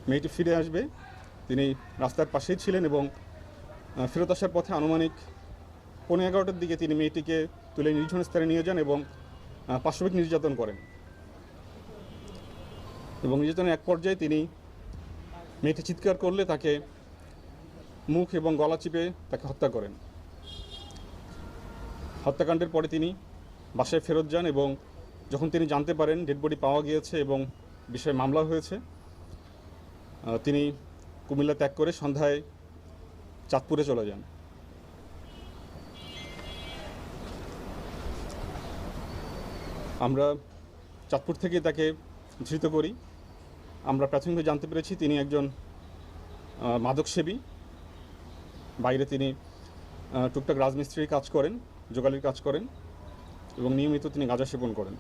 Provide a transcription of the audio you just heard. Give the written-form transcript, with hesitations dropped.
মেয়েটি ফিরে আসবে। তিনি রাস্তার পাশেই ছিলেন এবং ফেরত আসার পথে আনুমানিক 11:15টার দিকে তিনি মেয়েটিকে তুলে নির্জন স্থানে নিয়ে যান এবং পাশবিক নির্যাতন করেন এবং নির্যাতনের এক পর্যায়ে তিনি মেয়েটি চিৎকার করলে তাকে মুখ এবং গলা চিপে তাকে হত্যা করেন। হত্যাকাণ্ডের পরে তিনি বাসায় ফেরত যান এবং যখন তিনি জানতে পারেন ডেড বডি পাওয়া গিয়েছে এবং বিষয়ে মামলা হয়েছে, তিনি কুমিল্লা ত্যাগ করে সন্ধ্যায় চাঁদপুরে চলে যান। আমরা চাঁদপুর থেকে তাকে ধৃত করি। আমরা প্রাথমিকভাবে জানতে পেরেছি তিনি একজন মাদকসেবী। বাইরে তিনি টুকটাক রাজমিস্ত্রির কাজ করেন, জোগালির কাজ করেন এবং নিয়মিত তিনি গাঁজা সেবন করেন।